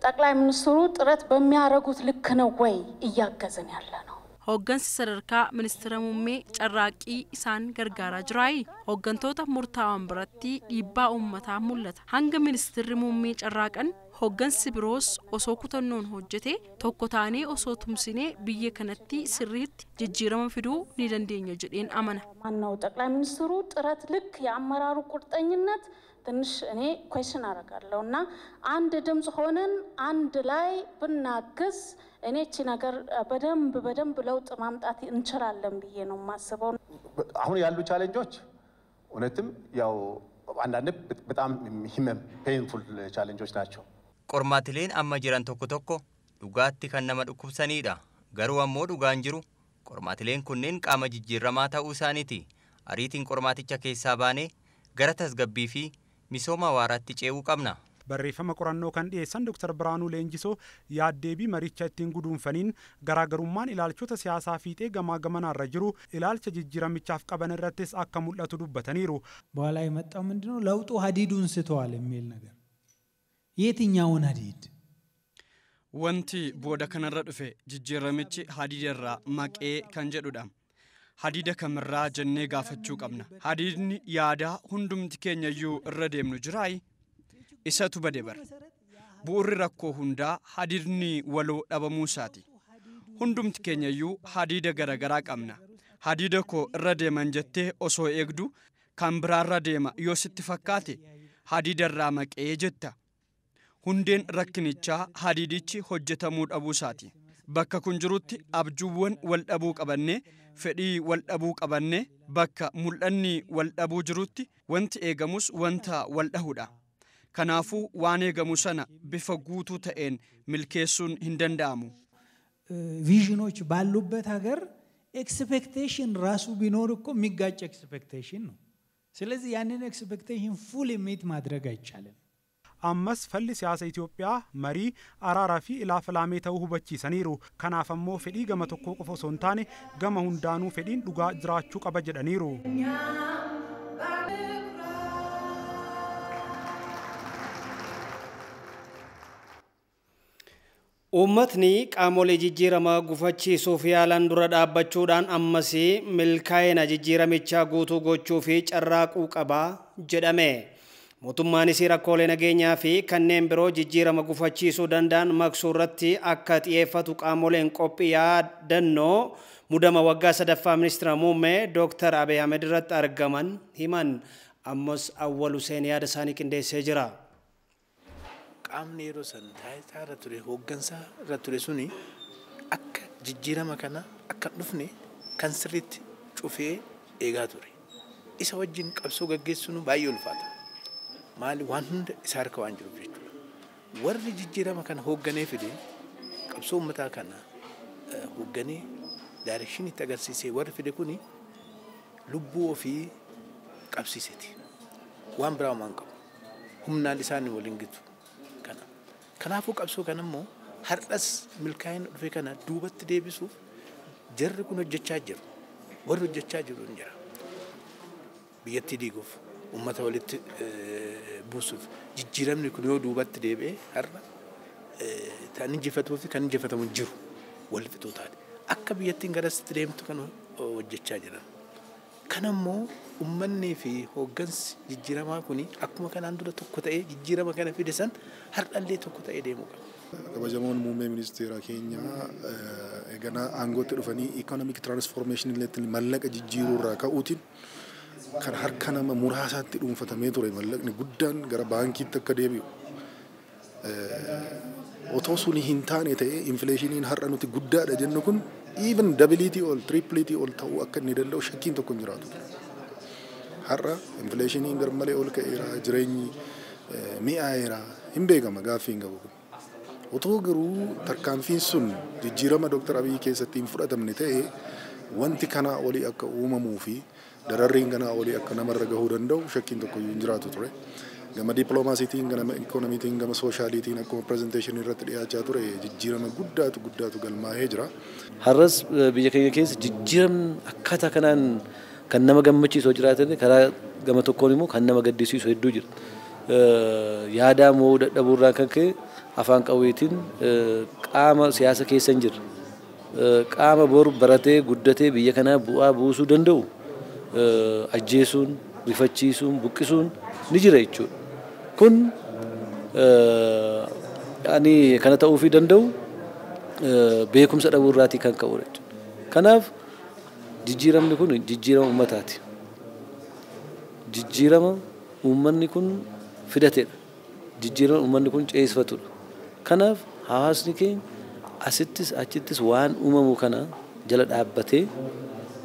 ጠቅላይ ሚኒስትሩ ጥረት በሚያደርጉት ልክ ነው ወይ እያገዘን ያለ ነው? hooggansi sadarkaa ministeera muummee carraaqii isaan gargaaraa jiraayi. Hooggantoota murtaa'an biratti dhiibbaa uummataa mul'ata. Hanga ministeerri muummee carraaqan hooggansi biroos osoo kutannoon hojjete tokko taanee osoo tumsinee biyya kanatti sirriitti jijjiirama fiduu ni dandeenya jedheen amana. ማነው ጠቅላይ ሚኒስትሩ ጥረት ልክ የአመራሩ ቁርጠኝነት ትንሽ እኔ ኩዌስችን አደርጋለሁና አንድ ድምጽ ሆነን አንድ ላይ ብናግዝ እኔ እቺ ነገር በደንብ ለውጥ ማምጣት እንችላለን ብዬ ነው የማስበው። አሁን ያሉ ቻሌንጆች እውነትም ያው አንዳንድ በጣም ሂመም ፔንፉል ቻሌንጆች ናቸው። qormaatileen amma jiran tokko dhugaatti kan nama dhukkubsanidha. Garuu ammoo dhugaan jiru qormaatileen kunneen qaama jijjiiramaa ta'uu isaaniiti. Ariitiin qormaaticha keessaa baanee gara tasgabbii fi misooma waaraatti ce'uu qabna. Barreeffama qorannoo kan dhiyeessan Dr. Biraanuu Leenjisoo yaaddeebii maricha ittiin guduunfaniin garaagarummaan ilaalchota siyaasaa fiixee gamaa gamanarra jiru ilaalcha jijjiiramichaaf qaban irrattis akka mul'atu dubbataniiru. በኋላ የመጣው ምንድነው? ለውጡ ሀዲዱን ስተዋል የሚል ነገር የትኛውን ሀዲድ wanti booda kanarra dhufe jijjiiramichi hadiidarraa maqee kan jedhudha. Hadiida kamirraa jennee gaafachuu qabna. Hadiidni yaadaa hundumti keenyayyuu irra deemnu jiraayi isatu bade bara. Bu'urri rakkoo hundaa hadiidni waloo dhabamuu isaati. Hundumti keenyayyuu hadiida garagaraa qabna. Hadiida koo irra deeman jettee osoo eegdu kan biraarra deema yoo sitti fakkaate hadiidarraa maqee jetta. Hundeen rakkinichaa hadiidichi hojjetamuu dhabuu isaati. Bakka kun jirutti abjuuwwan wal dhabuu qabannee fedhii wal dhabuu qabannee bakka mul'anni wal dhabuu jirutti wanti eegamus wanta wal dhahudha. Kanaafuu waan eegamu sana bifa guutuu ta'een milkeessuun hin danda'amu. ቪዥኖች ባሉበት ሀገር ኤክስፔክቴሽን ራሱ ቢኖር እኮ የሚጋጭ ኤክስፔክቴሽን ነው። ስለዚህ ያንን ኤክስፔክቴሽን ፉል ሚት ማድረግ አይቻልም። ammas falli siyaasa Itoophiyaa marii araaraa fi ilaafalaamee ta'uu hubachiisaniiru. Kanaaf ammoo fedhii gama tokkoo qofa osoo hin taane gama hundaanuu fedhiin dhugaa jiraachuu qaba jedhaniiru. Uummatni qaamolee jijjiiramaa gufachiisuuf yaalan dura dhaabbachuudhaan ammas milkaa'ina jijjiiramichaa guutuu gochuu fi carraaquu qaba jedhame. Mootummaanis rakkoolee nageenyaa fi kanneen biroo jijjiirama gufachiisuu danda'an maqsuu irratti akka xiyyeeffatu qaamoleen qophii yaadannoo mudama waggaa sadaffaa ministeera muummee Dr. Abiy Ahmed irratti argaman himan. Ammas Awwal Hussein yaada isaanii qindeessee jira. Qaamni yeroo san taayitaa irra ture hooggansaa irra ture suni akka jijjiirama kana akka dhufne kan sirriitti cufee eegaa ture. Isa wajjin qabsoo gaggeessuun baay'ee ulfaata. Maali waan hunda isa harka waan jiruuf jechuudha. Warri jijjiirama kana hoogganee fide qabsoo uummataa kana hoogganee daayirekshinii itti agarsiisee warri fide kuni lubbuu ofii qabsiiseeti. Waan biraa waan qabu. Humnaan isaanii waliin gitu. Kanaafuu qabsoo kana immoo har'as milkaa'ina dhufe kana duubatti deebisuuf jarri kun hojjechaa jiru. Warri hojjechaa jiru hin jira. Biyyattii diiguuf. Uummata walitti buusuuf jijjiiramni kun yoo duubatti deebi'ee har'a kan injifatuu fi kan injifatamu jiru wal fixootaadha. Akka biyyattiin garasitti deemtu kan hojjechaa jiran. Kanammoo uummanni fi hooggansi jijjiiramaa kun akkuma kanaan dura tokko ta'ee jijjiirama kana fide san har'allee tokko ta'ee deemuu qaba. Kabajamoon muummee ministeera keenyaa eganaa aangootti dhufanii ikonomik tiraansfoormeeshinii irratti mallaqa jijjiiruu irraa ka'uutiin kan harka nama muraasaatti dhuunfatamee ture mallaqni guddaan gara baankiitti akka deebi'u. Otoo suni hin taane ta'ee infleeshiniin har'a nuti guddaadha jennu kun even dabiliitii ol tiriipiliitii ol ta'uu akka inni danda'u shakkiin tokko hin jiraatu. Har'a infleeshiniin garmalee ol ka'eera jireenyi mi'aayeera hin beekama gaaffii hin qabu. Otoo garuu tarkaanfiin sun jijjiirama Dr. Abiy keessatti hin fudhatamne ta'ee wanti kanaa olii akka uumamuu fi dararriin kanaa olii akka namarra gahuu danda'u shakkiin tokko hin jiraatu ture. Gama dippiloomaasiitiin, gama ikoonomiitiin, gama sooshaaliitiin akkuma pirezenteeshinii irratti dhiyaachaa ture jijjiirama guddaatu galmaa'ee jira. Har'as biyya keenya keessa jijjiiramni akkaataa kanaan kan nama gammachiisu jiraatan karaa gama tokkoon immoo kan nama gaddisiisu hedduu jira. Yaadaa moo dadhabuurraa kan ka'e afaan qawweetiin qaama siyaasa keessa hin jirre. Qaama bor baratee guddatee biyya kanaa bu'aa buusuu danda'u ajjeesuun, rifachiisuun, buqqisuun ni jira jechuudha. Kun ani kana ta'uufii danda'u beekumsa dhabuurraatii kan ka'udha jechuudha. Kanaaf jijjiiramni kun jijjiirama uummataati. Jijjiirama uummanni kun fidatedha. Jijjiirama uummanni kun ceesifatudha. Kanaaf hawaasni keenya asittis achittis waan uumamu kana jala dhaabbatee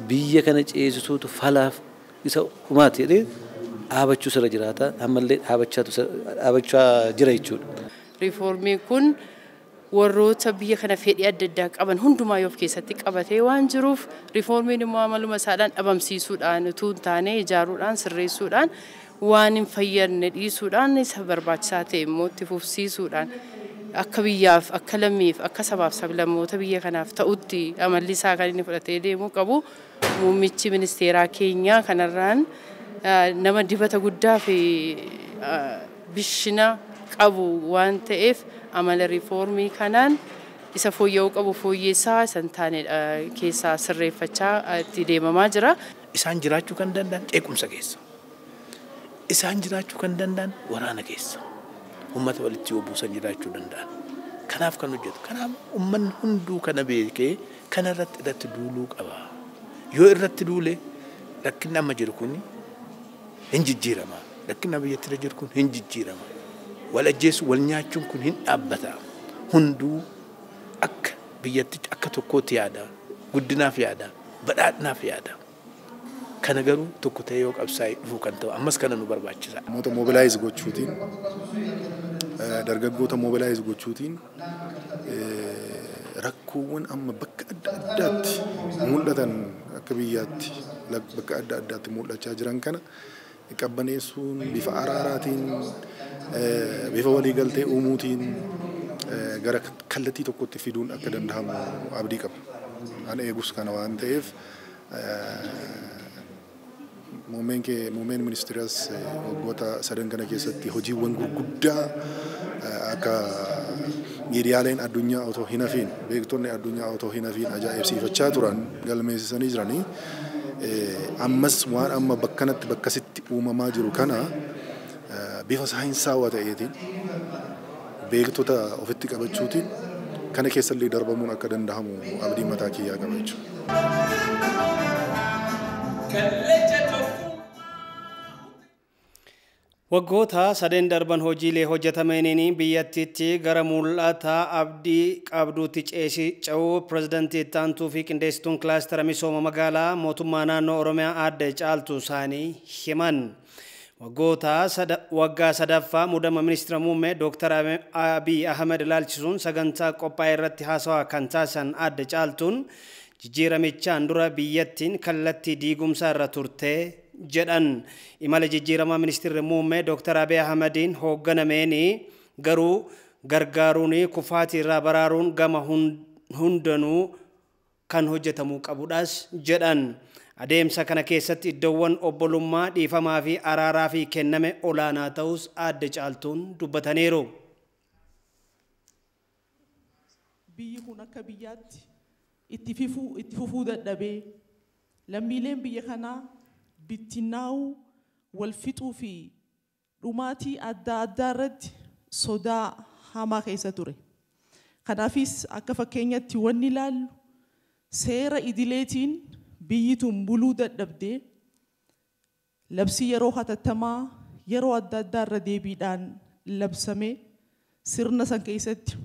biyya kana ceesisuutu falaaf isa dhumaati jedhee dhaabachuu sirra jiraata. Ammallee dhaabachaa jira jechuudha. Riiformiin kun warroota biyya kana fedhii adda addaa qaban hundumaa yoo of keessatti qabatee waan jiruuf riifoormiin immoo amaluma isaadhaan dhabamsiisuudhaan utuu hin taane ijaaruudhaan sirreessuudhaan waan hin fayyadne dhiisuudhaan isa barbaachisaa ta'e immoo itti fufsiisuudhaan akka biyyaaf akka lammiif akka sabaaf sablammoota biyya kanaaf ta'utti amalli isaa kan inni fudhatee deemuu qabu muummichi ministeeraa keenyaa kanarraan nama dibata guddaa fi bishina qabu waan ta'eef amala riifoormii kanaan isa fooyya'uu qabu fooyyeessaa san taane keessaa sirreeffachaa itti deemamaa jira. Isaan jiraachuu kan danda'an qeequmsa keessa. Isaan jiraachuu kan danda'an waraana keessa. Uummata walitti yoo buusan jiraachuu danda'an. Kanaaf kan hojjetu. Kanaaf uummanni hunduu kana beekee kana irratti duuluu qaba. Yoo irratti duule rakkinni amma jiru kun hin jijjiirama. Rakkinni biyyatti jiru kun hin jijjiirama. Wal ajjeesu wal nyaachuun kun hin dhaabbata. Hunduu akka biyyatti akka tokkootti yaada. Guddinaaf yaada. Badhaadhinaaf yaada. Kana garuu tokko ta'ee yoo qabsaa'ee dhufuu kan ta'u ammas kana nu barbaachisa. Namoota mobilaayiz gochuutiin dargaggoota mobilaayiz gochuutiin rakkoowwan amma bakka adda addaatti mul'atan akka biyyaatti bakka adda addaatti mul'achaa jiran kana qabbaneessuun bifa araaraatiin bifa waliigaltee uumuutiin gara kallattii tokkotti fiduun akka danda'amu abdii qaba. Ani eegus kana waan ta'eef muummeen ministeeras waggoota sadan kana keessatti hojiiwwan gurguddaa akka miidiyaaleen addunyaa otoo hin hafiin beektonni addunyaa otoo hin hafiin ajaa'ibsiifachaa turan galmeessisanii jiranii ammas waan amma bakkanatti bakkasitti uumamaa jiru kana bifa saayinsaawaa ta'eetiin beektota ofitti qabachuutiin kana keessallee darbamuun akka danda'amu abdii mataa kiyyaa qaba jechuudha. Waggoota sadeen darban hojiilee hojjetamaniin biyyattiitti gara mul'ata abdii qabduutti ce'uu pirezidaantii itti aantuu fi qindeessituun kilaastera misooma magaalaa mootummaa naannoo Oromiyaa aadde Caaltuu isaanii himan. Waggaa sadaffaa muudama ministeera muummee Dr. Abiy Ahmed ilaalchisuun sagantaa qophaa'e irratti haasawaa kan taasisan aadde Caaltuun jijjiiramichaan dura biyyattiin kallattii diigumsaa irra turte jedhan. Imala jijjiiramaa ministeerri muummee Dr. Abiy Ahmediin hoogganameen garuu gargaaruun kufaatii irraa baraaruun gama hundanuu kan hojjetamuu qabudhaas jedhan. Adeemsa kana keessatti iddoowwan obbolummaa dhiifamaa fi araaraa fi kenname olaanaa ta'us aadde Caaltuun dubbataniiru. Biyyi kun akka biyyaatti itti fufuu dadhabee lammiileen biyya kanaa bittinnaa'uu wal fixuu fi dhumaatii adda addaa irratti sodaa hamaa keessa ture. Kanaafis akka fakkeenyatti wanni ilaallu seera idileetiin biyyi tun buluu dadhabdee labsii yeroo hatattamaa yeroo adda addaa irra deebiidhaan labsame sirna san keessatti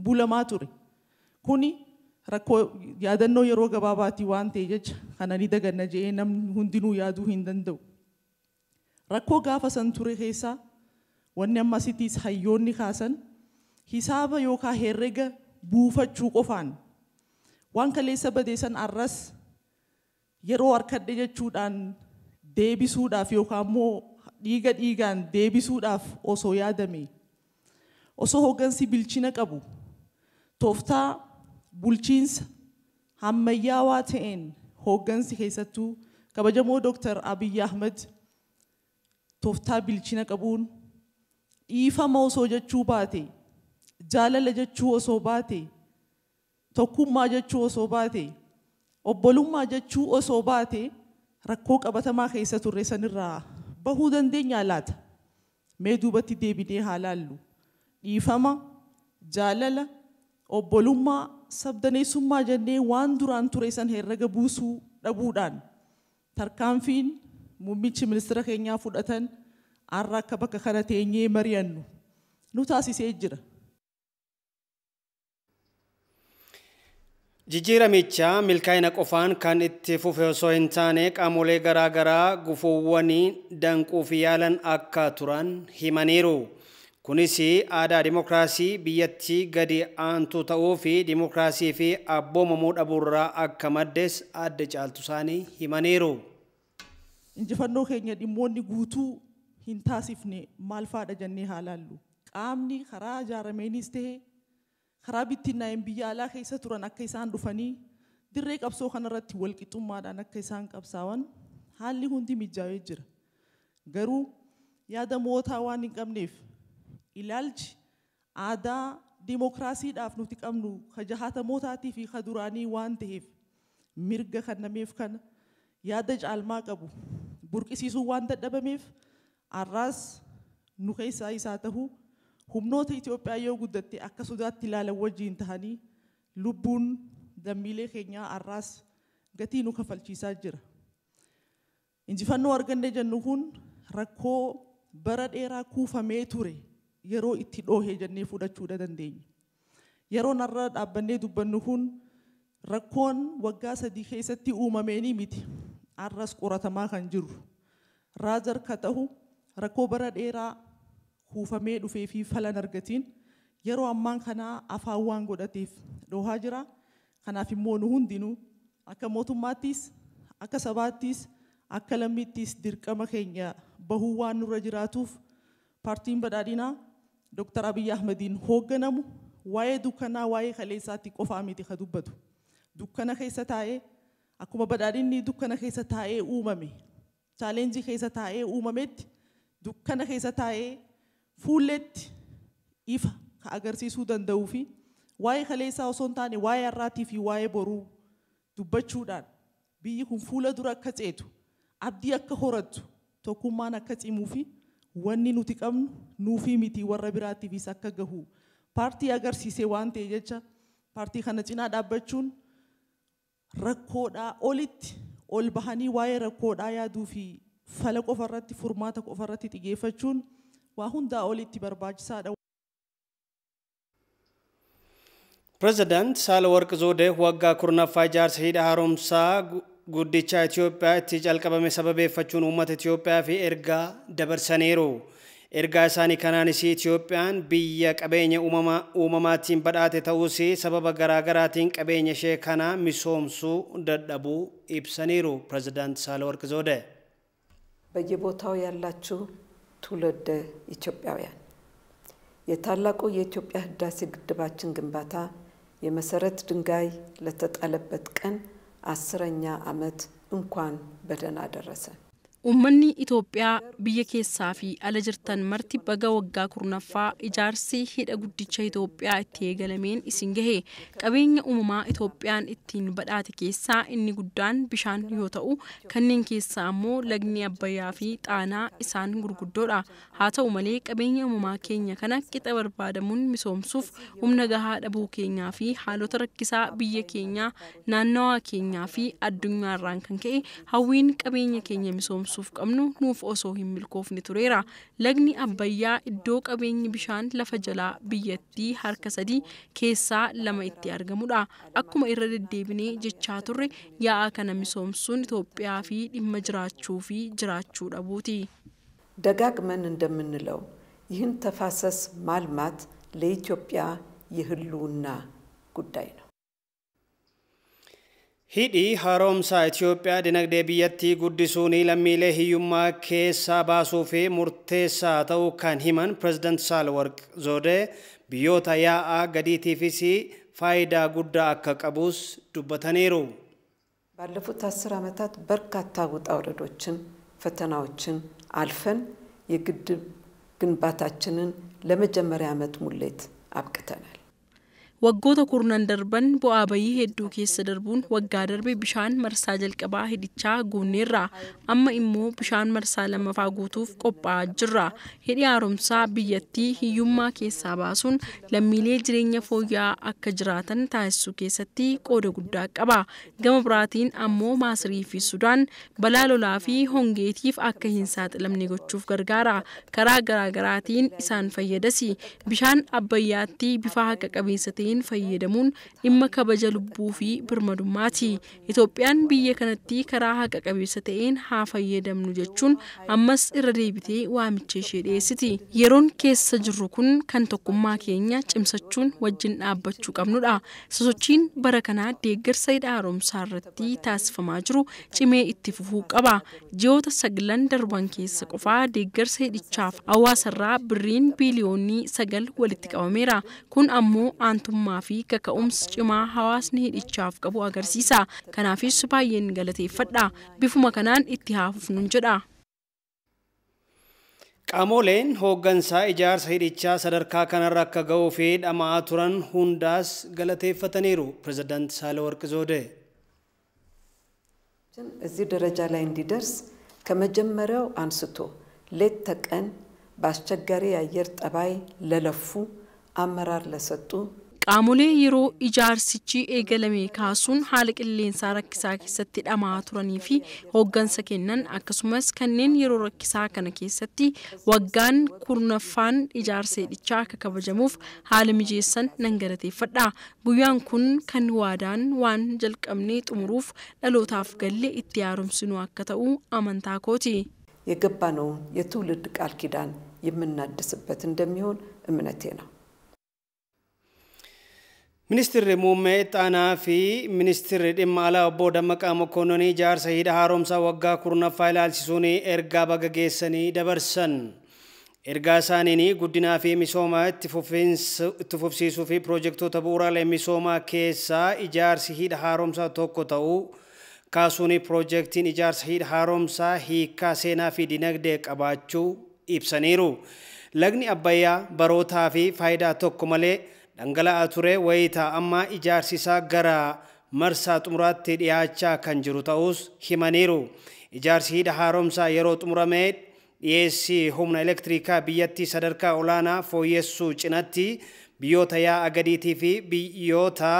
bulamaa ture. Kuni rakkoo yaadannoo yeroo gabaabaatii waan ta'e jecha kana ni daganna jedhee namni hundinuu yaaduu hin danda'u. Rakkoo gaafa san ture keessaa wanni ammasittis hayyoonni kaasan hisaaba yookaan herrega buufachuu qofaan waan kaleessa badeessan arras yeroo harkadhe jechuudhaan deebisuudhaaf yookaan immoo dhiiga dhiigaan deebisuudhaaf osoo yaadame osoo hoggansi bilchina qabu tooftaa bulchiinsa ammayyaawaa ta'een hoggansi keessattuu kabajamoo Dr. Abiy Ahmed tooftaa bilchina qabuun dhiifama osoo jechuu baate jaalala jechuu osoo baate tokkummaa jechuu osoo baate obbolummaa jechuu osoo baate rakkoo qabatamaa keessa turre sanirraa bahuu dandeenya laata. Mee duubatti deebinee haa laallu. Dhiifama, jaalala, obbolummaa, sabdaneessummaa jennee waan duraan ture san herrega buusuu dhabuudhaan tarkaanfiin muummichi ministeera keenyaa fudhatan har'a akka bakka kana teenyee mari'annu nu taasisee jira. Jijjiiramicha milkaa'ina qofaan kan itti fufe osoo hin taane qaamolee garaagaraa gufuuwwanii danquuf yaalan akka turan himaniiru. Kunis aadaa dimokiraasii biyyattii gadi aantu ta'uu fi dimokiraasii fi abboomamuu dhabuurraa akka maddes adda caaltu isaanii himaniiru. Injifannoo keenya dhimmoonni guutuu hin taasifne maal faadha jennee haa laallu. Qaamni karaa ijaarameenis ta'e karaa bittinnaa'een biyya alaa keessa turan akka isaan dhufanii dirree qabsoo kanarratti walqixxummaadhaan akka isaan qabsaa'an haalli hundi mijaa'ee jira. Garuu yaada mootaa waan hin qabneef ilaalchi aadaa dimokiraasiidhaaf nuti qabnu ka jahaatamootaatii fi ka duraanii waan ta'eef mirga kennameef kana yaada caalmaa qabu burqisiisuu waan dadhabameef arraas nu keessaa isaa ta'uu humnoota Itoophiyaa yoo guddatte akka sodaatti ilaalan wajjin tahanii lubbuun lammiilee keenyaa arraas gatii nu kafalchiisaa jira. Injifannoo arganne jennu kun rakkoo bara dheeraa kuufamee ture yeroo itti dhoohee jennee fudhachuu dandeenya. Yeroo narra dhaabbannee dubbannu kun rakkoon waggaa 3 keessatti uumameenii miti. Arras qoratamaa kan jiru. Raazar ka ta'u rakkoo bara dheeraa kuufamee dhufee fi falan argatiin yeroo ammaan kanaa afaan waan godhateef dhoohaa jira. Kanaaf immoo nu hundinuu akka mootummaattis akka sabaattis akka lammiittis dirqama keenya bahuu waan nurra jiraatuuf paartiin badhaadhinaa Dr. Abiy Ahmediin hoogganamu waa'ee dukkanaa waa'ee kaleessaatti qofaa miti ka dubbatu. Dukkana keessa taa'ee akkuma badhaadhinni dukkana keessa taa'ee uumame chaalenjii keessa taa'ee uumametti dukkana keessa taa'ee fuulletti ifa ka agarsiisuu danda'uu fi waa'ee kaleessaa osoo hin taane waa'ee har'aatii fi waa'ee boruu dubbachuudhaan biyyi kun fuula dura akka ceetu abdii akka horattu tokkummaan akka cimuu fi wanni nuti qabnu nuufii miti warra biraatiifis akka gahu paartii agarsiisee waan ta'e jecha paartii kana cinaa dhaabbachuun rakkoodhaa olitti ol bahanii waa'ee rakkoodhaa yaaduu fi fala qofarratti furmaata qofarratti xiyyeeffachuun waa hundaa olitti barbaachisaadha. President Saalawarqi Zawudee waggaa 10ffaa ijaarsa hidha haaromsaa guddicha Itoophiyaa itti calqabame sababeeffachuun uummata Itoophiyaa fi ergaa dabarsaniiru. Ergaa isaanii kanaanis Itoophiyaan biyya qabeenya uumamaatiin badhaate ta'uus sababa garaagaraatiin qabeenya ishee kana misoomsuu dadhabuu ibsaniiru. President Saalawarqi Zawudee በየቦታው ያላችሁ ትውልደ ኢትዮጵያውያን የታላቁ የኢትዮጵያ ህዳሴ ግድባችን ግንባታ የመሰረት ድንጋይ ለተጣለበት ቀን 10ኛ ዓመት እንኳን በደህና ደረሰ። Uummanni Itoophiyaa biyya keessaa fi ala jirtan marti baga waggaa 10ffaa ijaarsi hidha guddicha Itoophiyaa itti eegalameen isin gahe. Qabeenya uumamaa Itoophiyaan ittiin badhaate keessaa inni guddaan bishaan yoo ta'u kanneen keessaa ammoo lagni Abbayyaa fi Xaanaa isaan gurguddoodha. Haa ta'u malee qabeenya uumamaa keenya kana qixa barbaadamuun misoomsuuf humna gahaa dhabuu keenyaa fi haalota rakkisaa biyya keenyaa naannawaa keenyaa fi addunyaarraan kan ka'e hawwiin qabeenya keenya misoomsuuf qabnu nuuf osoo hin milkoofne tureera. Lagni Abbayyaa iddoo qabeenyi bishaan lafa jalaa biyyattii harka 3 keessaa 2 itti argamudha. Akkuma irra deddeebinee jechaa turre yaa'aa kana misoomsuun Itoophiyaa fi dhimma jiraachuu fi jiraachuu dhabuuti. ደጋግመን እንደምንለው ይህን ተፋሰስ ማልማት ለኢትዮጵያ የህልውና ጉዳይ ነው። Hidhi haaromsaa Itoophiyaa dinagdee biyyattii guddisuun lammiilee hiyyummaa keessaa baasuu fi murteessaa ta'uu kan himan President Saalawarqi Zawudee biyyoota yaa'aa gadiitiifis faayidaa guddaa akka qabus dubbataniiru. ባለፉት 10 ዓመታት በርካታ ውጣ ውረዶችን ፈተናዎችን አልፈን የግድብ ግንባታችንን ለመጀመሪያ ዓመት ሙሌት አብቅተናል። Waggoota 10 darban bu'aa bayii hedduu keessa darbuun waggaa darbe bishaan marsaa jalqabaa hidhichaa guunneerra. Amma immoo bishaan marsaa lammaffaa guutuuf qophaa'aa jirra. Hidhi haaromsaa biyyattii hiyyummaa keessaa baasuun lammiilee jireenya fooyya'aa akka jiraatan taasisuu keessatti qooda guddaa qaba. Gama biraatiin ammoo Maasirii fi Sudaan balaa lolaa fi hongeetiif akka hin saaxilamne gochuuf gargaara. Karaa garaagaraatiin isaan fayyadas. Bishaan Abbayyaatti bifa haqa qabeessa ta'in fayyadamuun dhimma kabaja lubbuu fi birmadummaati. Itoophiyaan biyya kanatti karaa haqa qabeessa ta'een haa fayyadamnu jechuun ammas irra deebitee waamicha ishee dhiyeessiti. Yeroon keessa jirru kun kan tokkummaa keenya cimsachuun wajjin dhaabbachuu qabnudha. Sosochiin bara kanaa deeggarsa hidha haaromsaa irratti taasifamaa jiru cimee itti fufuu qaba. Ji'oota 9 darban keessa qofaa deeggarsa hidhichaaf hawaasarraa birriin biiliyoonii 9 walitti qabameera. Kun ammoo aantummaa fi kaka'umsa cimaa hawaasni hidhichaaf qabu agarsiisa. Kanaafis baay'een galateeffadha. Bifuma kanaan itti haa fufnu jedha. Qaamoleen hooggansaa ijaarsa hidhichaa sadarkaa kanarra akka ga'uu fi dhamaa turan hundaas galateeffataniiru. ፕሬዝዳንት ሳህለወርቅ ዘውዴ እዚህ ደረጃ ላይ እንዲደርስ ከመጀመሪያው አንስቶ ሌት ተቀን በአስቸጋሪ የአየር ጠባይ ለለፉ አመራር ለሰጡ qaamolee yeroo ijaarsichi eegalame kaasuun haala qilleensaa rakkisaa keessatti dhamaa turanii fi hooggansa kennan akkasumas kanneen yeroo rakkisaa kana keessatti waggaan kurnaffaan ijaarsa hidhichaa akka kabajamuuf haala mijeessan nan galateeffadha. Guyyaan kun kan waadaan waan jalqabnee xumuruuf dhalootaaf galle itti haaromsinu akka ta'u amantaa kooti. የገባነው የትውልድ ቃል ኪዳን የምናድስበት እንደሚሆን እምነቴ ነው። Ministeerri muummee xaanaa fi ministeerri dhimma alaa obbo Dammaqaa Mokonnoon ijaarsa hidha haaromsaa waggaa kurnaffaa ilaalchisuun ergaa baga geessanii dabarsan. Ergaa isaaniin guddinaa fi misoomaa itti fufsiisuu fi piroojektota bu'uuraalee misoomaa keessaa ijaarsi hidha haaromsaa tokko ta'uu kaasuun piroojeektiin ijaarsa hidha haaromsaa hiikaa seenaa fi dinagdee qabaachuu ibsaniiru. Lagni Abbayyaa barootaa fi faayidaa tokko malee dhangala'aa ture wayitaa amma ijaarsi isaa gara marsaa xumuraatti dhiyaachaa kan jiru ta'us himaniiru. Ijaarsi hidha haaromsaa yeroo xumuramee dhiyeessii humna elektirikaa biyyattii sadarkaa olaanaa fooyyessuu cinatti biyyoota yaa'a gadiitii fi biyyoota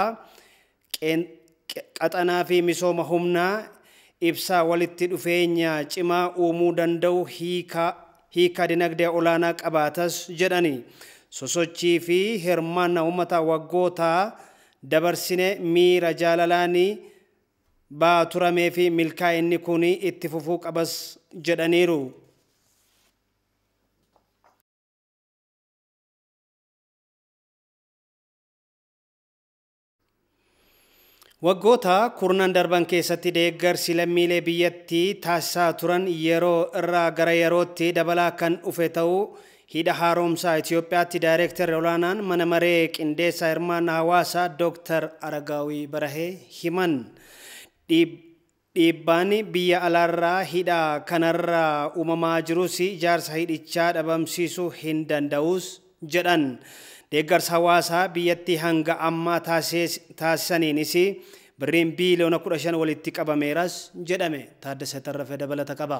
qaxanaa fi misooma humnaa ibsaa walitti dhufeenya cimaa uumuu danda'u hiikaa dinagdee olaanaa qabaatas jedhani. Sosochii fi hirmaannaa uummataa waggoota dabarsine miira jaalalaanii baaturamee fi milkaa'inni kun itti fufuu qabas jedhaniiru. Waggoota kurnan darban keessatti deeggarsi lammiilee biyyattii taasisaa turan yeroo irraa gara yerootti dabalaa kan dhufe ta'uu hidha haaromsaa Itoophiyaatti daayireektarri olaanaan mana maree qindeessaa hirmaannaa hawaasaa Dr. Aragaawii Barahee himan. Dhiibbaan biyya alaarraa hidha kanarraa uumamaa jirus ijaarsa hidhichaa dhabamsiisuu hin danda'us jedhan. Deeggarsa hawaasaa biyyattii hanga ammaa taasisaniinis birriin biiliyoona 15 walitti qabameeras jedhame. Taaddasee Tarrafee dabalata qaba.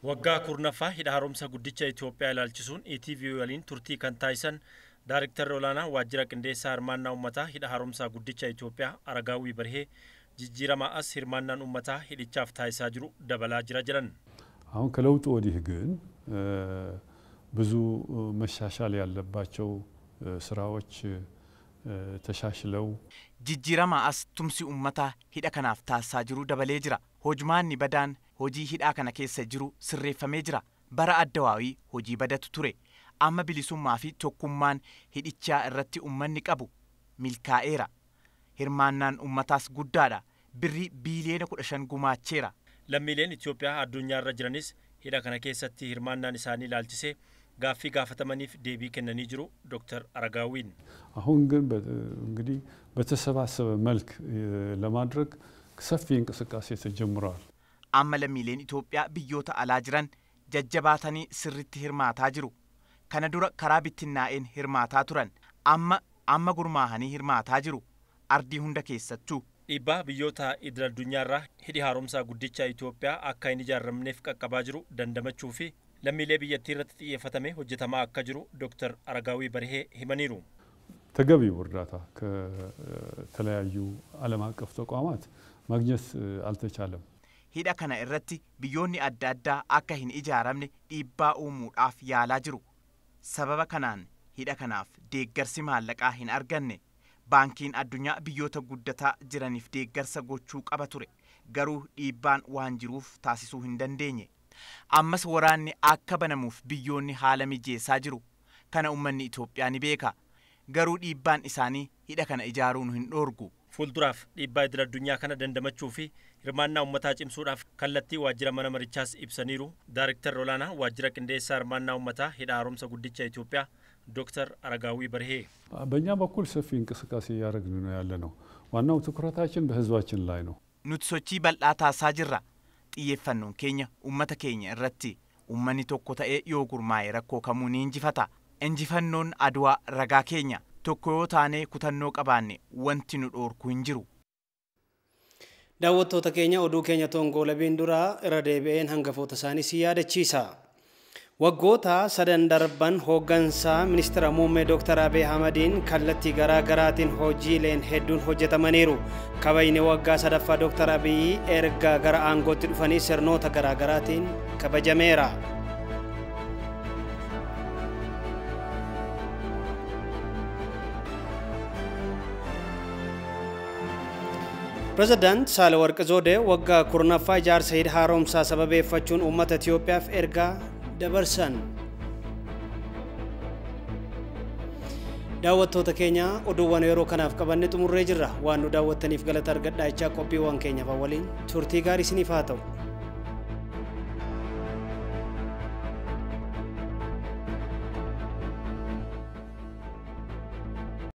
Waggaa kurnaffaa hidha haaromsa guddicha Itoophiyaa ilaalchisuun ETV waliin turtii kan taasisan Daayirektarri olaanaa waajjira qindeessaa hirmaannaa uummataa hidha haaromsaa guddicha Itoophiyaa Aragaawii Barhee jijjiirama as hirmaannaan uummataa hidhichaaf taasisaa jiru dabalaa jira jedhan. አሁን ከለውጡ ወዲህ ግን ብዙ መሻሻል ያለባቸው ስራዎች ተሻሽለው jijjiirama as tumsi uummataa hidha kanaaf taasisaa jiru dabalee jira. Hojmaanni badaan hojii hidhaa kana keessa jiru sirreeffamee jira. Bara addawaawii hojii badatu ture. Amma bilisummaa fi tokkummaan hidhichaa irratti uummanni qabu milkaa'eera. Hirmaannaan uummataas guddaadha. Birrii biiliyoona 15 gumaacheera. Lammiileen Itoophiyaa addunyaarra jiranis hidha kana keessatti hirmaannaan isaanii ilaalchisee gaaffii gaafatamaniif deebii kennanii jiru Dr. Aragaዊን አሁን ግን እንግዲህ በተሰባሰበ መልክ ለማድረግ ሰፊ እንቅስቃሴ ተጀምሯል። amma lammiileen Itoophiyaa biyyoota alaa jiran jajjabaatanii sirriitti hirmaataa jiru. Kana dura karaa bittinnaa'een hirmaataa turan. Amma gurmaahanii hirmaataa jiru. Ardii hunda keessattuu. Dhiibbaa biyyoota idil addunyaarraa hidhi haaromsaa guddicha Itoophiyaa akka hin ijaaramneef qaqqabaa jiru dandamachuu fi lammiilee biyyattii irratti xiyyeeffatamee hojjetamaa akka jiru Dr. Aragaawii Barhee himaniiru. ተገቢው እርዳታ ከተለያዩ ዓለም አቀፍ ተቋማት ማግኘት አልተቻለም። hidha kana irratti biyyoonni adda addaa akka hin ijaaramne dhiibbaa uumuudhaaf yaalaa jiru. Sababa kanaan hidha kanaaf deeggarsi maallaqaa hin arganne. Baankiin addunyaa biyyoota guddataa jiraniif deeggarsa gochuu qaba ture. Garuu dhiibbaan waan jiruuf taasisuu hin dandeenye. Ammas waraanni akka banamuuf biyyoonni haala mijeessaa jiru. Kana uummanni Itoophiyaa ni beeka. Garuu dhiibbaan isaanii hidha kana ijaaruun hin dhoorgu. Fuulduraaf dhiibbaa idil addunyaa kana dandamachuu fi hirmaannaa uummataa cimsuudhaaf kallattii waajjira mana marichaas ibsaniiru. Daayiriktarri olaanaa waajjira qindeessaa hirmaannaa uummataa hidha haaromsa guddicha Itoophiyaa ዶክተር አረጋዊ በርሄ በእኛ በኩል ሰፊ እንቅስቃሴ እያደረግን ነው ያለ ነው። ዋናው ትኩረታችን በህዝባችን ላይ ነው። nuti sochii bal'aa taasisaa jirra. Xiyyeeffannoon keenya uummata keenya irratti uummanni tokko ta'ee yoo gurmaa'e rakkoo kamuu ni injifata. Injifannoon Adwaa ragaa keenya. Tokko yoo taanee kutannoo qabaanne wanti nu dhoorku hin jiru. Daawwattoota keenya oduu keenya tongoo labiin duraa irra deebi'een hangafoota isaanii si yaadachiisa. Waggoota sadan darban hooggansaa ministeera muummee Dr. Abiy Ahmediin kallattii garaa garaatiin hojiileen hedduun hojjetamaniiru. Kabajni waggaa sadaffaa Dr. Abiy erga gara aangootti dhufanii sirnoota garaa garaatiin kabajameera. President Saalawarqi Zoodee waggaa kurnaffaa ijaarsa hidha haaromsaa sababeeffachuun uummata Itoophiyaaf ergaa dabarsan. Daawwattoota keenya oduuwwan yeroo kanaaf qabanne xumurree jirra. Waan nu daawwattaniif galata argadhaa jechaa qophiiwwan keenyaaf waliin turtii gaarii isiniif haa ta'u.